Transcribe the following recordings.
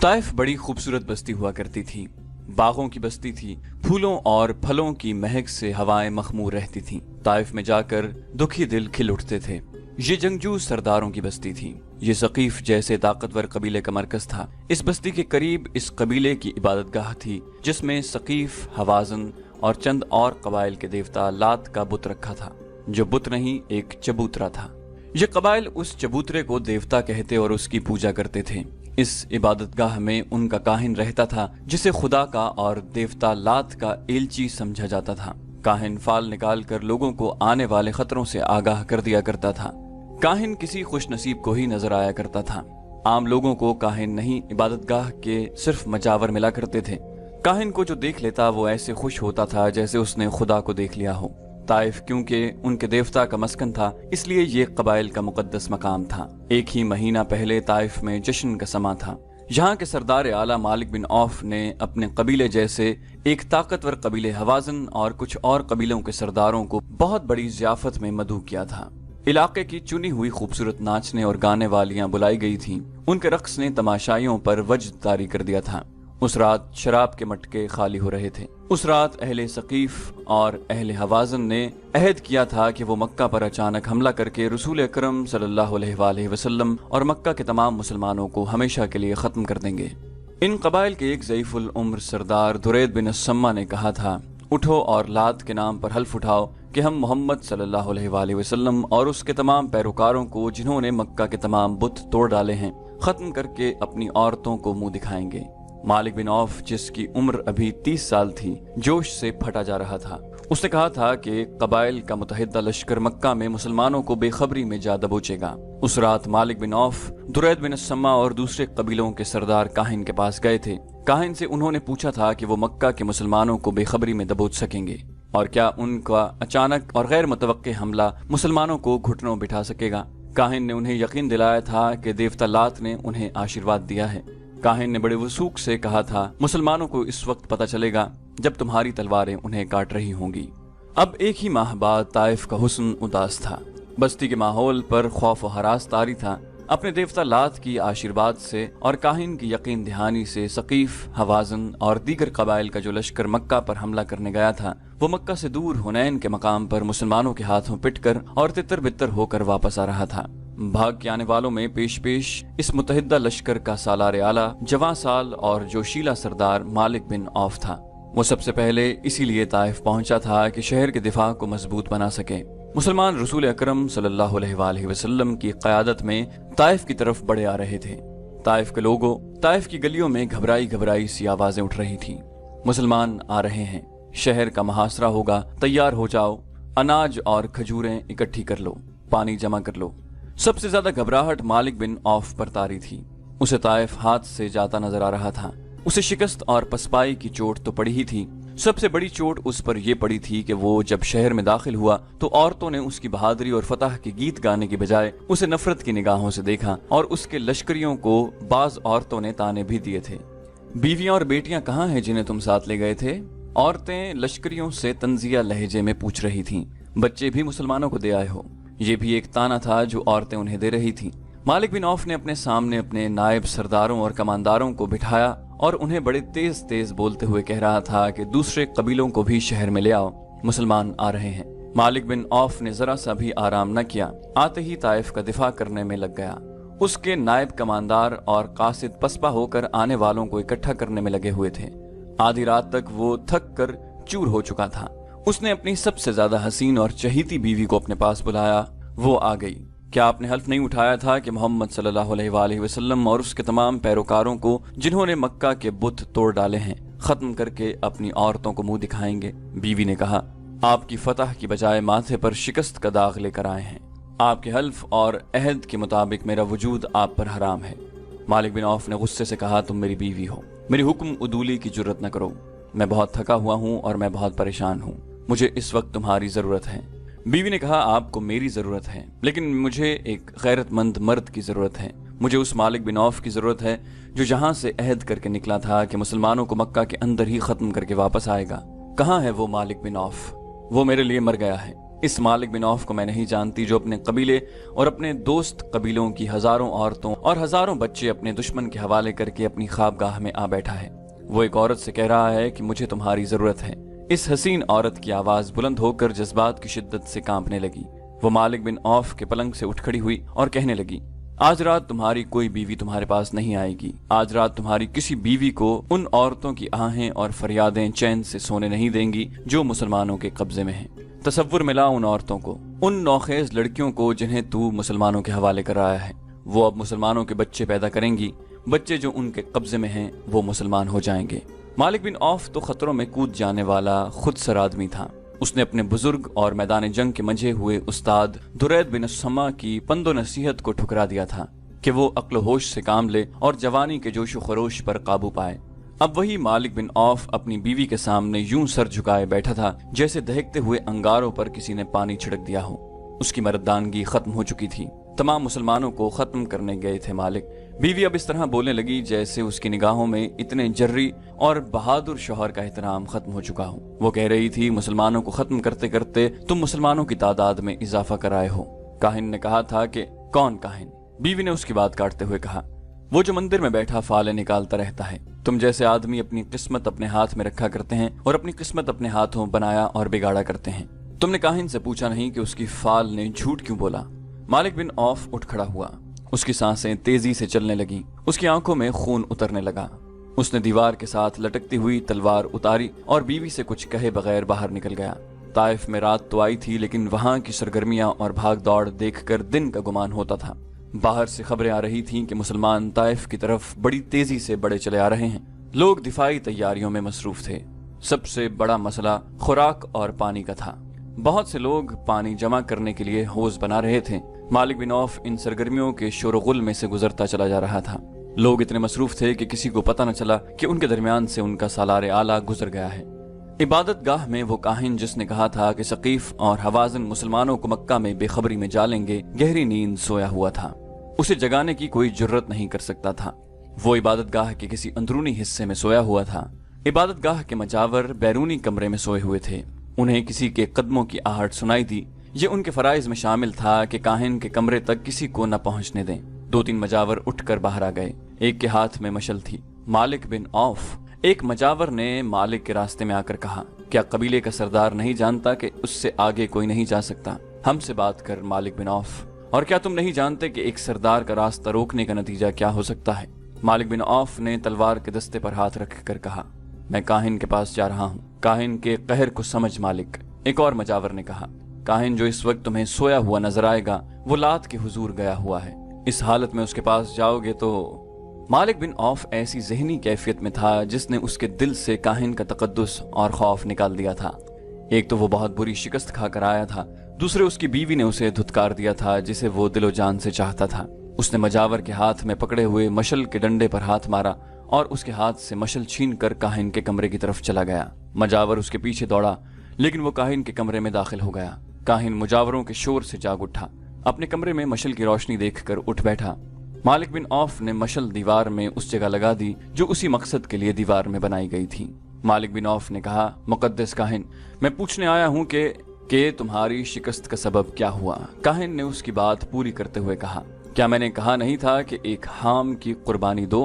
Taif बड़ी खूबसूरत बस्ती हुआ करती थी। बागों की बस्ती थी, फूलों और फलों की महक से हवाएं मखमूर रहती थीं। ताइफ में जाकर दुखी दिल खिल उठते थे। ये जंगजू सरदारों की बस्ती थी। ये सकीफ जैसे ताकतवर कबीले का मरकज था। इस बस्ती के करीब इस कबीले की इबादतगाह थी, जिसमें सकीफ, हवाजन और चंद और कबाइल के देवता लात का बुत रखा था, जो बुत नहीं एक चबूतरा था। ये कबाइल उस चबूतरे को देवता कहते और उसकी पूजा करते थे। इस इबादतगाह में उनका काहिन रहता था, जिसे खुदा का और देवता लात का एलची समझा जाता था। काहिन फाल निकाल कर लोगों को आने वाले खतरों से आगाह कर दिया करता था। काहिन किसी खुशनसीब को ही नजर आया करता था। आम लोगों को काहिन नहीं, इबादतगाह के सिर्फ मजावर मिला करते थे। काहिन को जो देख लेता वो ऐसे खुश होता था जैसे उसने खुदा को देख लिया हो। ताइफ क्योंकि उनके देवता का मस्कन था, इसलिए ये कबाइल का मुकद्दस मकाम था। एक ही महीना पहले ताइफ में जश्न का समा था। यहाँ के सरदार आला मालिक बिन औफ ने अपने कबीले जैसे एक ताकतवर कबीले हवाजन और कुछ और कबीलों के सरदारों को बहुत बड़ी ज़ियाफत में मदऊ किया था। इलाके की चुनी हुई खूबसूरत नाचने और गाने वालियां बुलाई गई थीं। उनके रक्स ने तमाशाइयों पर वजद तारी कर दिया था। उस रात शराब के मटके खाली हो रहे थे। उस रात अहले सकीफ और अहले हवाजन ने अहद किया था कि वो मक्का पर अचानक हमला करके रसूल अकरम सल्लल्लाहु अलैहि वसल्लम और मक्का के तमाम मुसलमानों को हमेशा के लिए खत्म कर देंगे। इन कबाइल के एक ज़ईफुल उम्र सरदार दुरैद बिन अस्सम्मा ने कहा था, उठो और लात के नाम पर हल्फ उठाओ कि हम मोहम्मद सल्लल्लाहु अलैहि वसल्लम और उसके तमाम पैरोकारों को, जिन्होंने मक्का के तमाम बुत तोड़ डाले हैं, खत्म करके अपनी औरतों को मुंह दिखाएंगे। मालिक बिन औफ, जिसकी उम्र अभी 30 साल थी, जोश से फटा जा रहा था। उसने कहा था कि कबाइल का मुतहिदा लश्कर मक्का में मुसलमानों को बेखबरी में जा दबोचेगा। उस रात मालिक बिन औफ, दुरैद बिन अस्सम्मा और दूसरे कबीलों के सरदार काहिन के पास गए थे। काहिन से उन्होंने पूछा था कि वो मक्का के मुसलमानों को बेखबरी में दबोच सकेंगे और क्या उनका अचानक और गैर मुतवक्के हमला मुसलमानों को घुटनों बिठा सकेगा। काहिन ने उन्हें यकीन दिलाया था कि देवता लात ने उन्हें आशीर्वाद दिया है। काहिन ने बड़े वसूख से कहा था, मुसलमानों को इस वक्त पता चलेगा जब तुम्हारी तलवारें उन्हें काट रही होंगी। अब एक ही माह बाद ताइफ का हुस्न उदास था। बस्ती के माहौल पर खौफ व हरास तारी था। अपने देवता लात की आशीर्वाद से और काहिन की यकीन दहानी से सकीफ, हवाजन और दीगर कबाइल का जो लश्कर मक्का पर हमला करने गया था, वो मक्का से दूर हुनैन के मकाम पर मुसलमानों के हाथों पिटकर और तितर बितर होकर वापस आ रहा था। भाग के आने वालों में पेश पेश इस मुतहिदा लश्कर का सालार आला, जवां साल और जोशीला सरदार मालिक बिन औफ था। वो सबसे पहले इसीलिए ताइफ पहुंचा था कि शहर के दिफा को मजबूत बना सके। मुसलमान रसूल अकरम सल्लल्लाहु अलैहि वसल्लम की क़यादत में ताइफ की तरफ बढ़े आ रहे थे। ताइफ के लोगों, ताइफ की गलियों में घबराई घबराई सी आवाजें उठ रही थीं। मुसलमान आ रहे हैं, शहर का मुहासरा होगा, तैयार हो जाओ, अनाज और खजूरें इकट्ठी कर लो, पानी जमा कर लो। सबसे ज्यादा घबराहट मालिक बिन औफ पर तारी थी। उसे ताइफ हाथ से जाता नजर आ रहा था। उसे शिकस्त और पसपाई की चोट तो पड़ी ही थी। सबसे बड़ी चोट उस पर यह पड़ी थी कि वो जब शहर में दाखिल हुआ तो औरतों ने उसकी बहादुरी और फतह के गीत गाने की बजाय उसे नफरत की निगाहों से देखा और उसके लश्करियों को बाज औरतों ने ताने भी दिए थे। बीवियां और बेटियां कहाँ हैं जिन्हें तुम साथ ले गए थे? औरतें लश्करियों से तंजिया लहजे में पूछ रही थीं। बच्चे भी मुसलमानों को दे आए हो? ये भी एक ताना था जो औरतें उन्हें दे रही थीं। मालिक बिन औफ ने अपने सामने अपने नायब सरदारों और कमांदारों को बिठाया और उन्हें बड़े तेज तेज बोलते हुए कह रहा था कि दूसरे कबीलों को भी शहर में ले आओ, मुसलमान आ रहे हैं। मालिक बिन औफ ने जरा सा भी आराम न किया। आते ही ताइफ का दिफा करने में लग गया। उसके नायब कमांदार और कासिद पसपा होकर आने वालों को इकट्ठा करने में लगे हुए थे। आधी रात तक वो थक कर चूर हो चुका था। उसने अपनी सबसे ज्यादा हसीन और चहीती बीवी को अपने पास बुलाया। वो आ गई। क्या आपने हल्फ नहीं उठाया था कि मोहम्मद सल्लल्लाहु अलैहि वसल्लम और उसके तमाम पैरोकारों को, जिन्होंने मक्का के बुत तोड़ डाले हैं, खत्म करके अपनी औरतों को मुंह दिखाएंगे? बीवी ने कहा, आपकी फतह की बजाय माथे पर शिकस्त का दाग लेकर आए हैं। आपके हल्फ और अहद के मुताबिक मेरा वजूद आप पर हराम है। मालिक बिन औफ ने गुस्से से कहा, तुम मेरी बीवी हो, मेरी हुक्म उदूली की जुर्रत न करो। मैं बहुत थका हुआ हूँ और मैं बहुत परेशान हूँ। मुझे इस वक्त तुम्हारी जरूरत है। बीवी ने कहा, आपको मेरी जरूरत है, लेकिन मुझे एक गैरतमंद मर्द की जरूरत है। मुझे उस मालिक बिन औफ की जरूरत है जो जहां से अहद करके निकला था कि मुसलमानों को मक्का के अंदर ही खत्म करके वापस आएगा। कहाँ है वो मालिक बिन औफ? वो मेरे लिए मर गया है। इस मालिक बिन औफ को मैं नहीं जानती जो अपने कबीले और अपने दोस्त कबीलों की हजारों औरतों और हजारों बच्चे अपने दुश्मन के हवाले करके अपनी ख्वाबगाह में आ बैठा है। वो एक औरत से कह रहा है कि मुझे तुम्हारी जरूरत है। इस हसीन औरत की आवाज बुलंद होकर जज्बात की शिद्दत से कांपने लगी। वो मालिक बिन औफ के पलंग से उठ खड़ी हुई और कहने लगी, आज रात तुम्हारी कोई बीवी तुम्हारे पास नहीं आएगी। आज रात तुम्हारी किसी बीवी को उन औरतों की आहें और फरियादें चैन से सोने नहीं देंगी जो मुसलमानों के कब्जे में हैं। तसव्वुर मिला उन औरतों को, उन नौखेज लड़कियों को जिन्हें तू मुसलमानों के हवाले कराया है। वो अब मुसलमानों के बच्चे पैदा करेंगी। बच्चे जो उनके कब्जे में हैं वो मुसलमान हो जाएंगे। मालिक बिन औफ तो खतरों में कूद जाने वाला खुद सर आदमी था। उसने अपने बुजुर्ग और मैदान जंग के मंझे हुए उस्ताद दुरैद बिन समा की पंदो नसीहत को ठुकरा दिया था कि वो अक्ल होश से काम ले और जवानी के जोशो खरोश पर काबू पाए। अब वही मालिक बिन औफ अपनी बीवी के सामने यूं सर झुकाए बैठा था जैसे दहकते हुए अंगारों पर किसी ने पानी छिड़क दिया हो। उसकी मर्दानगी खत्म हो चुकी थी। तमाम मुसलमानों को खत्म करने गए थे मालिक। बीवी अब इस तरह बोलने लगी जैसे उसकी निगाहों में इतने जर्री और बहादुर शौहर का एहतराम खत्म हो चुका हो। वो कह रही थी, मुसलमानों को खत्म करते करते तुम मुसलमानों की तादाद में इजाफा कराए हो। काहिन ने कहा था कि कौन काहिन? बीवी ने उसकी बात काटते हुए कहा, वो जो मंदिर में बैठा फाले निकालता रहता है। तुम जैसे आदमी अपनी किस्मत अपने हाथ में रखा करते हैं और अपनी किस्मत अपने हाथों बनाया और बिगाड़ा करते हैं। तुमने काहिन से पूछा नहीं कि उसकी फाल ने झूठ क्यों बोला? मालिक बिन औफ उठ खड़ा हुआ। उसकी सांसें तेजी से चलने लगीं। उसकी आंखों में खून उतरने लगा। उसने दीवार के साथ लटकती हुई तलवार उतारी और बीवी से कुछ कहे बगैर बाहर निकल गया। ताइफ में रात तो आई थी लेकिन वहां की सरगर्मियां और भाग दौड़ देखकर दिन का गुमान होता था। बाहर से खबरें आ रही थीं कि मुसलमान ताइफ की तरफ बड़ी तेजी से बढ़े चले आ रहे हैं। लोग दिफाई तैयारियों में मसरूफ थे। सबसे बड़ा मसला खुराक और पानी का था। बहुत से लोग पानी जमा करने के लिए हौज बना रहे थे। मालिक बिन औफ इन सरगर्मियों के शोरगुल में से गुजरता चला जा रहा था। लोग इतने मसरूफ थे कि किसी को पता न चला कि उनके दरमियान से उनका सालार आला गुजर गया है। इबादत गाह में वो काहिन जिसने कहा था कि सकीफ और हवाजन मुसलमानों को मक्का में बेखबरी में जा लेंगे, गहरी नींद सोया हुआ था। उसे जगाने की कोई जुर्रत नहीं कर सकता था। वो इबादत गाह के किसी अंदरूनी हिस्से में सोया हुआ था। इबादत गाह के मजावर बैरूनी कमरे में सोए हुए थे। उन्हें किसी के कदमों की आहट सुनाई दी। ये उनके फराइज में शामिल था कि काहिन के कमरे तक किसी को न पहुंचने दें। 2-3 मजावर उठकर बाहर आ गए। एक के हाथ में मशल थी। मालिक बिन औफ। एक मजावर ने मालिक के रास्ते में आकर कहा, क्या कबीले का सरदार नहीं जानता कि उससे आगे कोई नहीं जा सकता? हमसे बात कर मालिक बिन औफ। और क्या तुम नहीं जानते कि एक सरदार का रास्ता रोकने का नतीजा क्या हो सकता है? मालिक बिन औफ ने तलवार के दस्ते पर हाथ रख कर कहा, मैं काहिन के पास जा रहा हूँ। काहिन के कहर को समझ मालिक। एक और मजावर ने कहा, काहिन जो इस वक्त तुम्हें सोया हुआ नजर आएगा वो लात के हुजूर गया हुआ है। इस हालत में उसके पास जाओगे तो। मालिक बिन औफ ऐसी जहनी कैफियत में था जिसने उसके दिल से काहिन का तकद्दुस और खौफ निकाल दिया था। एक तो वो बहुत बुरी शिकस्त खाकर आया था, दूसरे उसकी बीवी ने उसे धुतकार दिया था जिसे वो दिलो जान से चाहता था। उसने मजावर के हाथ में पकड़े हुए मशल के डंडे पर हाथ मारा और उसके हाथ से मशल छीनकर काहिन के कमरे की तरफ चला गया। मजावर उसके पीछे दौड़ा लेकिन वो काहिन के कमरे में दाखिल हो गया। काहिन मुजावरों के शोर से जाग उठा। अपने कमरे में मशल की रोशनी देखकर उठ बैठा। मालिक बिन औफ ने मशल दीवार में उस जगह लगा दी जो उसी मकसद के लिए दीवार में बनाई गई थी। मालिक बिन औफ ने कहा, मुकद्दस काहिन, मैं पूछने आया हूँ कि तुम्हारी शिकस्त का सबब क्या हुआ? काहिन ने उसकी बात पूरी करते हुए कहा, क्या मैंने कहा नहीं था कि एक हाम की कुर्बानी दो?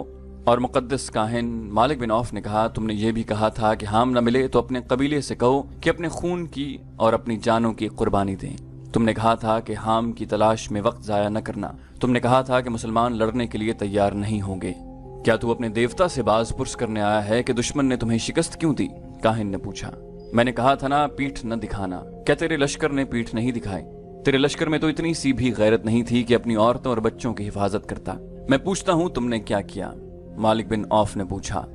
और मुकद्दस काहिन, मालिक बिन औफ ने कहा, तुमने ये भी कहा था कि हाम न मिले तो अपने कबीले से कहो कि अपने खून की और अपनी जानों की कुर्बानी दें। तुमने कहा था कि हाम की तलाश में वक्त जाया न करना। तुमने कहा था कि मुसलमान लड़ने के लिए तैयार नहीं होंगे। क्या तू अपने देवता से बाज पुरस करने आया है कि दुश्मन ने तुम्हें शिकस्त क्यों दी? काहिन ने पूछा। मैंने कहा था ना, पीठ न दिखाना। क्या तेरे लश्कर ने पीठ नहीं दिखाई? तेरे लश्कर में तो इतनी सी भी गैरत नहीं थी कि अपनी औरतों और बच्चों की हिफाजत करता। मैं पूछता हूँ, तुमने क्या किया? मालिक बिन औफ ने पूछा,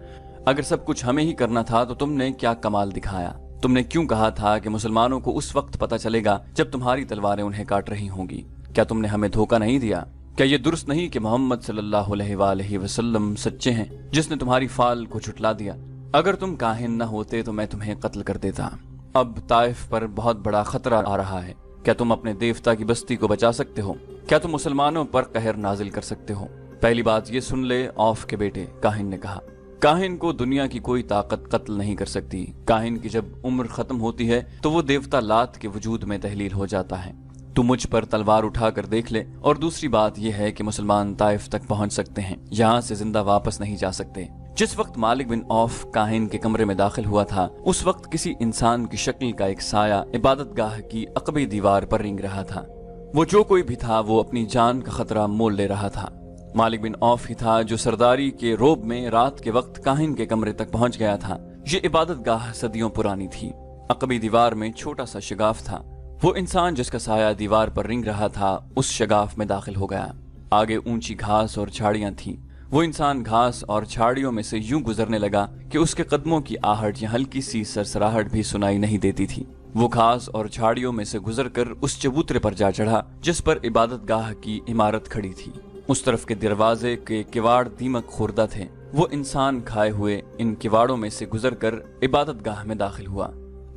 अगर सब कुछ हमें ही करना था तो तुमने क्या कमाल दिखाया? तुमने क्यों कहा था कि मुसलमानों को उस वक्त पता चलेगा जब तुम्हारी तलवारें उन्हें काट रही होंगी? क्या तुमने हमें धोखा नहीं दिया? क्या ये दुरुस्त नहीं कि मोहम्मद सल्लल्लाहु अलैहि वसल्लम सच्चे हैं जिसने तुम्हारी फाल को झुटला दिया? अगर तुम काहिन न होते तो मैं तुम्हें कत्ल कर देता। अब ताइफ पर बहुत बड़ा खतरा आ रहा है। क्या तुम अपने देवता की बस्ती को बचा सकते हो? क्या तुम मुसलमानों पर कहर नाजिल कर सकते हो? पहली बात ये सुन ले औफ के बेटे, काहिन ने कहा। काहिन को दुनिया की कोई ताकत कत्ल नहीं कर सकती। काहिन की जब उम्र खत्म होती है तो वो देवता लात के वजूद में तहलील हो जाता है। तू मुझ पर तलवार उठाकर देख ले। और दूसरी बात यह है कि मुसलमान ताइफ तक पहुंच सकते हैं, यहाँ से जिंदा वापस नहीं जा सकते। जिस वक्त मालिक बिन औफ काहिन के कमरे में दाखिल हुआ था, उस वक्त किसी इंसान की शक्ल का एक साया इबादतगाह की अकबी दीवार पर रेंग रहा था। वो जो कोई भी था वो अपनी जान का खतरा मोल ले रहा था। मालिक बिन औफ ही था जो सरदारी के रोब में रात के वक्त काहिन के कमरे तक पहुंच गया था। ये इबादतगाह सदियों पुरानी थी। अकबी दीवार में छोटा सा शगाफ था। वो इंसान जिसका साया दीवार पर रिंग रहा था उस शगाफ में दाखिल हो गया। आगे ऊंची घास और झाड़ियां थीं। वो इंसान घास और झाड़ियों में से यूं गुजरने लगा कि उसके कदमों की आहट या हल्की सी सरसराहट भी सुनाई नहीं देती थी। वो घास और झाड़ियों में से गुजरकर उस चबूतरे पर जा चढ़ा जिस पर इबादतगाह की इमारत खड़ी थी। उस तरफ के दरवाजे के किवाड़ दीमक खुर्दा थे। वो इंसान खाए हुए इन किवाड़ों में से गुजरकर इबादतगाह में दाखिल हुआ।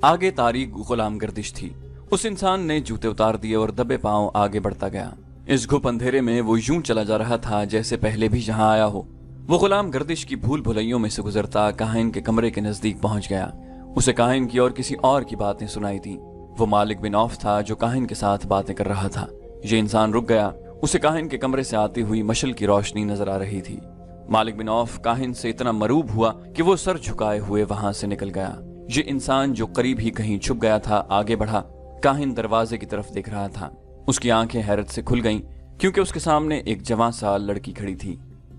आगे तारीक गुलाम गर्दिश थी। उस इंसान ने जूते उतार दिए और दबे पांव आगे बढ़ता गया। इस घुप अंधेरे में वो यूं चला जा रहा था जैसे पहले भी जहां आया हो। वो गुलाम गर्दिश की भूल भुलैयों में से गुजरता काहिन के कमरे के नजदीक पहुंच गया। उसे काहिन की और किसी और की बातें सुनाई दी। वो मालिक बिन औफ था जो काहिन के साथ बातें कर रहा था। ये इंसान रुक गया। उसे काहिन के कमरे से आती हुई मशल की रोशनी नजर आ रही थी। मालिक बिन औफ काहिन से इतना मरूब हुआ कि वो सर झुकाए हुए वहां से निकल गया। ये इंसान जो करीब ही कहीं छुप गया था आगे बढ़ा। काहिन दरवाजे की तरफ देख रहा था। उसकी आंखें हैरत से खुल गईं क्योंकि उसके सामने एक जवां सा लड़की खड़ी थी।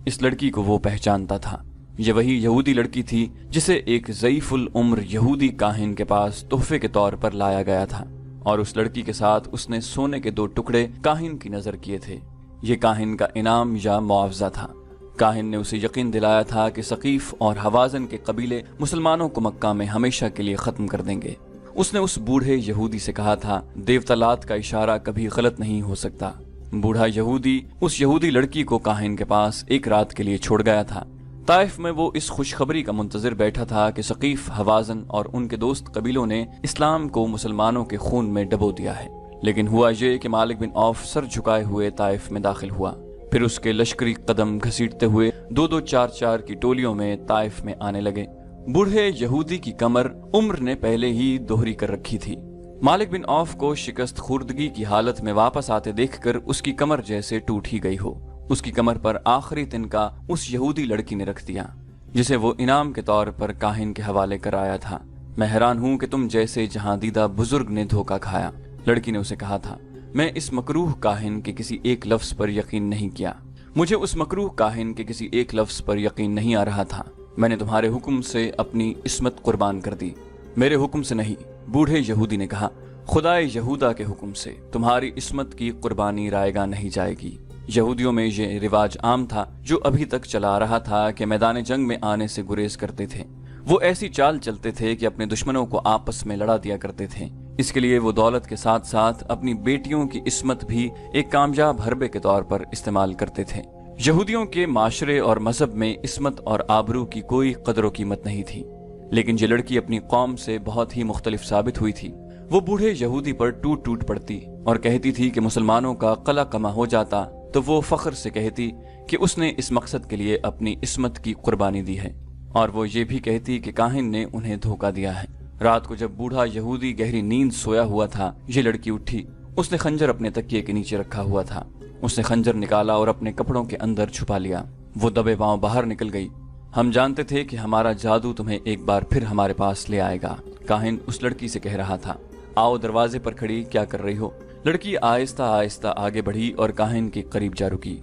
इस लड़की को वो पहचानता था। ये वही यहूदी लड़की थी जिसे एक ज़ईफुल उम्र यहूदी काहिन के पास तोहफे के तौर पर लाया गया था और उस लड़की के साथ उसने सोने के 2 टुकड़े काहिन की नजर किए थे। ये काहिन का इनाम या मुआवजा था। काहिन ने उसे यकीन दिलाया था कि सकीफ और हवाजन के कबीले मुसलमानों को मक्का में हमेशा के लिए खत्म कर देंगे। उसने उस बूढ़े यहूदी से कहा था, देवतालात का इशारा कभी गलत नहीं हो सकता। बूढ़ा यहूदी उस यहूदी लड़की को काहिन के पास एक रात के लिए छोड़ गया था। ताइफ में वो इस खुशखबरी का मुंतजिर बैठा था कि सकीफ, हवाजन और उनके दोस्त कबीलों ने इस्लाम को मुसलमानों के खून में डबो दिया है। लेकिन हुआ ये कि मालिक बिन औफ सर झुकाए हुए ताइफ में दाखिल हुआ। फिर उसके लश्करी कदम घसीटते हुए 2-2, 4-4 की टोलियों में ताइफ में आने लगे। बूढ़े यहूदी की कमर उम्र ने पहले ही दोहरी कर रखी थी। मालिक बिन औफ को शिकस्त खुर्दगी की हालत में वापस आते देखकर उसकी कमर जैसे टूट ही गई हो। उसकी कमर पर आखिरी तिनका उस यहूदी लड़की ने रख दिया जिसे वो इनाम के तौर पर काहिन के हवाले कराया था। मैं हैरान हूं कि तुम जैसे जहां दीदा बुजुर्ग ने धोखा खाया, लड़की ने उसे कहा था। मैं इस मकरूह काहिन के किसी एक लफ्ज पर यकीन नहीं किया। मुझे उस मकरूह काहिन के किसी एक लफ्ज पर यकीन नहीं आ रहा था। मैंने तुम्हारे हुक्म से अपनी इस्मत कुर्बान कर दी। मेरे हुक्म से नहीं, बूढ़े यहूदी ने कहा। खुदाए यहूदा के हुक्म से तुम्हारी इस्मत की कुर्बानी रायगा नहीं जाएगी। यहूदियों में ये रिवाज आम था जो अभी तक चला आ रहा था कि मैदान जंग में आने से गुरेज करते थे। वो ऐसी चाल चलते थे कि अपने दुश्मनों को आपस में लड़ा दिया करते थे। इसके लिए वो दौलत के साथ साथ अपनी बेटियों की इस्मत भी एक कामयाब हरबे के तौर पर इस्तेमाल करते थे। यहूदियों के माशरे और मजहब में इस्मत और आबरू की कोई कदर कीमत नहीं थी। लेकिन ये लड़की अपनी कौम से बहुत ही मुख्तलिफ साबित हुई थी। वो बूढ़े यहूदी पर टूट टूट पड़ती और कहती थी कि मुसलमानों का कला कमा हो जाता तो वो फख्र से कहती कि उसने इस मकसद के लिए अपनी इस्मत की कुर्बानी दी है। और वो ये भी कहती कि काहिन ने उन्हें धोखा दिया है। रात को जब बूढ़ा यहूदी गहरी नींद सोया हुआ था, ये लड़की उठी। उसने खंजर अपने तकिए के नीचे रखा हुआ था। उसने खंजर निकाला और अपने कपड़ों के अंदर छुपा लिया। वो दबे पांव बाहर निकल गई। हम जानते थे कि हमारा जादू तुम्हें एक बार फिर हमारे पास ले आएगा, काहिन उस लड़की से कह रहा था। आओ, दरवाजे पर खड़ी क्या कर रही हो? लड़की आहिस्ता आहिस्ता आगे बढ़ी और काहिन के करीब जा रुकी।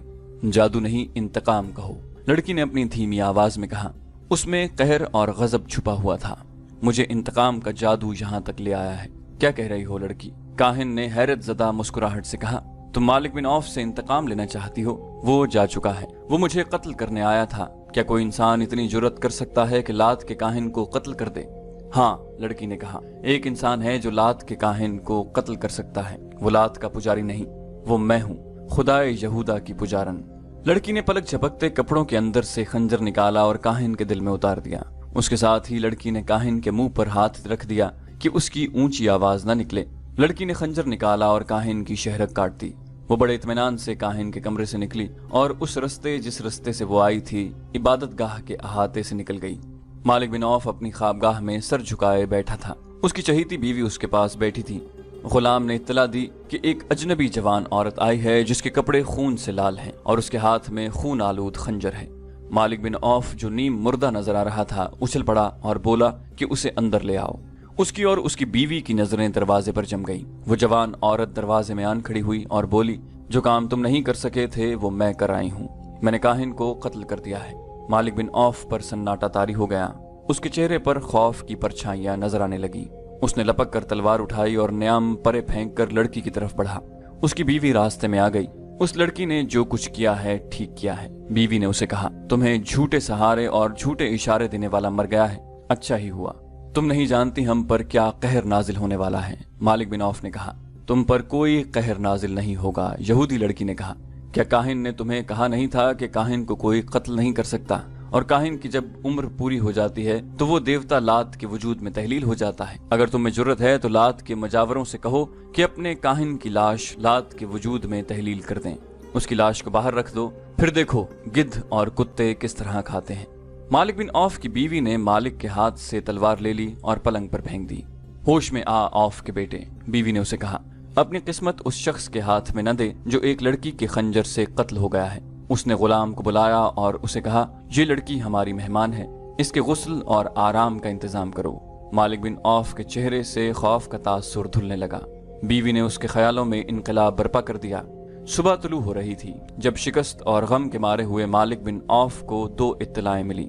जादू नहीं, इंतकाम कहो, लड़की ने अपनी धीमी आवाज में कहा। उसमें कहर और गजब छुपा हुआ था। मुझे इंतकाम का जादू यहाँ तक ले आया है। क्या कह रही हो लड़की? काहिन ने हैरत ज़दा मुस्कुराहट से कहा। तुम मालिक बिन औफ से इंतकाम लेना चाहती हो? वो जा चुका है। वो मुझे कत्ल करने आया था। क्या कोई इंसान इतनी जुर्रत कर सकता है कि लात के काहिन को कत्ल कर दे? हाँ, लड़की ने कहा। एक इंसान है जो लात के काहिन को कत्ल कर सकता है। वो लात का पुजारी नहीं, वो मैं हूँ, खुदाए यहूदा की पुजारन। लड़की ने पलक झपकते कपड़ों के अंदर से खंजर निकाला और काहिन के दिल में उतार दिया। उसके साथ ही लड़की ने काहिन के मुंह पर हाथ रख दिया कि उसकी ऊंची आवाज न निकले। लड़की ने खंजर निकाला और काहिन की शहरक काट दी। वो बड़े इत्मीनान से काहिन के कमरे से निकली और उस रस्ते जिस रस्ते से वो आई थी इबादत गाह के अहाते से निकल गई। मालिक बिन औफ अपनी ख्वाबगाह में सर झुकाए बैठा था। उसकी चहीती बीवी उसके पास बैठी थी। गुलाम ने इत्तला दी कि एक अजनबी जवान औरत आई है जिसके कपड़े खून से लाल हैं और उसके हाथ में खून आलूद खंजर है। मालिक बिन औफ जो नीम मुर्दा नजर आ रहा था उछल पड़ा और बोला कि उसे अंदर ले आओ। उसकी और उसकी बीवी की नजरें दरवाजे पर जम गईं। वो जवान औरत दरवाजे में आन खड़ी हुई और बोली, जो काम तुम नहीं कर सके थे वो मैं कर आई हूँ। मैंने काहिन को कत्ल कर दिया है। मालिक बिन औफ पर सन्नाटा तारी हो गया। उसके चेहरे पर खौफ की परछाइयां नजर आने लगी। उसने लपक कर तलवार उठाई और न्याम परे फेंक कर लड़की की तरफ बढ़ा। उसकी बीवी रास्ते में आ गई। उस लड़की ने जो कुछ किया है ठीक किया है। बीवी ने उसे कहा, तुम्हें झूठे सहारे और झूठे इशारे देने वाला मर गया है। अच्छा ही हुआ। तुम नहीं जानती हम पर क्या कहर नाजिल होने वाला है। मालिक बिन औफ ने कहा, तुम पर कोई कहर नाजिल नहीं होगा। यहूदी लड़की ने कहा, क्या काहिन ने तुम्हें कहा नहीं था कि काहिन को कोई कत्ल नहीं कर सकता, और काहिन की जब उम्र पूरी हो जाती है तो वो देवता लात के वजूद में तहलील हो जाता है। अगर तुम्हें जुर्रत है तो लात के मजावरों से कहो कि अपने काहिन की लाश लात के वजूद में तहलील कर दें। उसकी लाश को बाहर रख दो, फिर देखो गिद्ध और कुत्ते किस तरह खाते हैं। मालिक बिन औफ की बीवी ने मालिक के हाथ से तलवार ले ली और पलंग पर फेंक दी। होश में आ औफ के बेटे, बीवी ने उसे कहा, अपनी किस्मत उस शख्स के हाथ में न दे जो एक लड़की के खंजर से कत्ल हो गया है। उसने गुलाम को बुलाया और उसे कहा, ये लड़की हमारी मेहमान है, इसके गुस्ल और आराम का इंतजाम करो। मालिक बिन औफ के चेहरे से खौफ का तासुर धुलने लगा। बीवी ने उसके ख्यालों में इनकलाब बर्पा कर दिया। सुबह तुलू हो रही थी जब शिकस्त और गम के मारे हुए मालिक बिन औफ को दो इत्तलाएं मिली।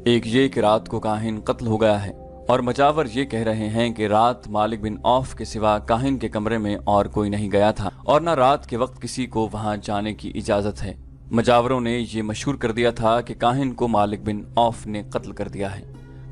एक ये कि रात को काहिन कत्ल हो गया है, और मजावर ये कह रहे हैं कि रात मालिक बिन औफ के सिवा काहिन के कमरे में और कोई नहीं गया था और न रात के वक्त किसी को वहां जाने की इजाजत है। मजावरों ने ये मशहूर कर दिया था कि काहिन को मालिक बिन औफ ने कत्ल कर दिया है।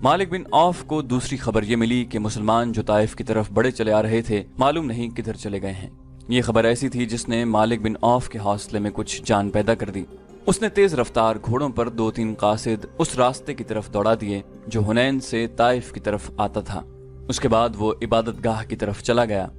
मालिक बिन औफ को दूसरी खबर ये मिली कि मुसलमान जो ताइफ की तरफ बड़े चले आ रहे थे मालूम नहीं किधर चले गए हैं। ये खबर ऐसी थी जिसने मालिक बिन औफ के हौसले में कुछ जान पैदा कर दी। उसने तेज रफ्तार घोड़ों पर 2-3 कासिद उस रास्ते की तरफ दौड़ा दिए जो हुनैन से ताइफ की तरफ आता था। उसके बाद वो इबादत गाह की तरफ चला गया।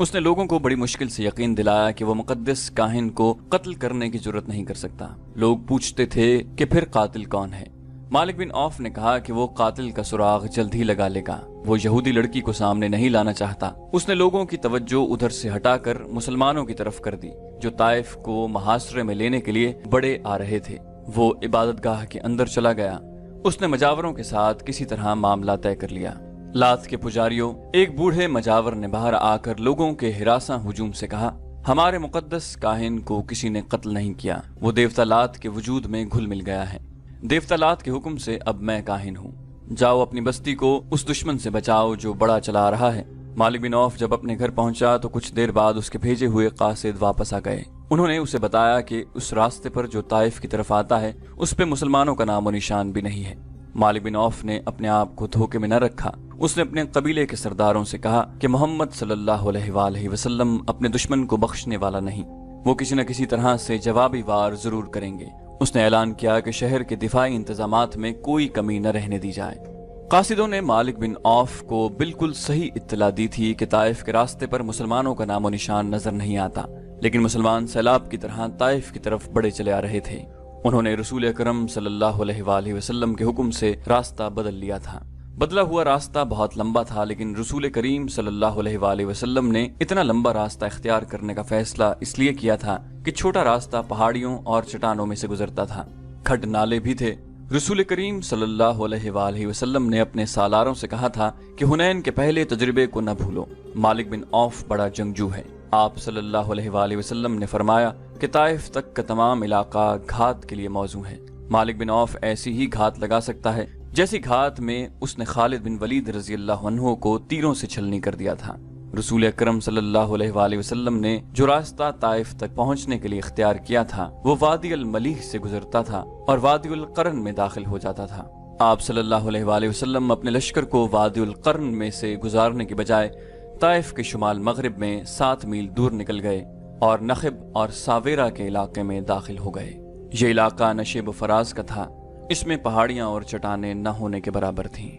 उसने लोगों को बड़ी मुश्किल से यकीन दिलाया कि वो मुकद्दस काहिन को कत्ल करने की जरूरत नहीं कर सकता। लोग पूछते थे कि फिर कातिल कौन है। मालिक बिन औफ ने कहा कि वो कातिल का सुराग जल्द ही लगा लेगा। वो यहूदी लड़की को सामने नहीं लाना चाहता। उसने लोगों की तवज्जो उधर से हटाकर मुसलमानों की तरफ कर दी जो ताइफ को मुहासरे में लेने के लिए बड़े आ रहे थे। वो इबादत गाह के अंदर चला गया। उसने मजावरों के साथ किसी तरह मामला तय कर लिया। लात के पुजारियों, एक बूढ़े मजावर ने बाहर आकर लोगों के हिरासा हुजूम से कहा, हमारे मुकद्दस काहिन को किसी ने कत्ल नहीं किया। वो देवता लात के वजूद में घुल मिल गया है। देवता लात के हुक्म से अब मैं काहिन हूँ। जाओ अपनी बस्ती को उस दुश्मन से बचाओ जो बड़ा चला रहा है। मालिक बिन औफ जब अपने घर पहुंचा तो कुछ देर बाद उसके भेजे हुए कासिद वापस आ गए। उन्होंने उसे बताया कि उस रास्ते पर जो ताइफ की तरफ आता है उस पे मुसलमानों का नामो निशान भी नहीं है। मालिक बिन औफ ने अपने आप को धोखे में न रखा। उसने अपने कबीले के सरदारों से कहा कि मोहम्मद सल्लल्लाहु अलैहि वसल्लम अपने दुश्मन को बख्शने वाला नहीं, वो किसी न किसी तरह से जवाबी वार जरूर करेंगे। उसने ऐलान किया कि शहर के दिफाई इंतजामात में कोई कमी न रहने दी जाए। कासिदों ने मालिक बिन औफ को बिल्कुल सही इत्तला दी थी कि ताइफ के रास्ते पर मुसलमानों का नामो निशान नजर नहीं आता, लेकिन मुसलमान सैलाब की तरह ताइफ की तरफ बड़े चले आ रहे थे। उन्होंने रसूल अकरम सल्लल्लाहु अलैहि वसल्लम के हुक्म से रास्ता बदल लिया था। बदला हुआ रास्ता बहुत लंबा था, लेकिन रसूल करीम सल्लल्लाहु अलैहि वसल्लम ने इतना लंबा रास्ता इख्तियार करने का फैसला इसलिए किया था कि छोटा रास्ता पहाड़ियों और चट्टानों में से गुजरता था। खड्ड नाले भी थे। रसूल करीम सल्लल्लाहु अलैहि वसल्लम ने अपने सालारों से कहा था कि हुनैन के पहले तजुर्बे को न भूलो। मालिक बिन औफ बड़ा जंगजू है। आप सल्लल्लाहु अलैहि वसल्लम ने फरमाया कि ताइफ तक का तमाम इलाका घात के लिए मौजू है। मालिक बिन औफ ऐसी ही घात लगा सकता है जैसी घात में उसने खालिद बिन वलीद रजी अल्लाह अन्हु को तीरों से छलनी कर दिया था। रसूल अकरम सल्लल्लाहु अलैहि वसल्लम ने जो रास्ता ताइफ तक पहुंचने के लिए इख्तियार किया था वो वादी अल मलीह से गुजरता था और वादी उल करन में दाखिल हो जाता था। आप सल्लल्लाहु अलैहि वसल्लम अपने लश्कर को वादी उल करन में से गुजारने के बजाय ताइफ के शुमाल मगरिब में 7 मील दूर निकल गए और नखब और सावेरा के इलाके में दाखिल हो गए। ये इलाका नशेब फराज का था। इसमें पहाड़ियां और चट्टानें न होने के बराबर थीं।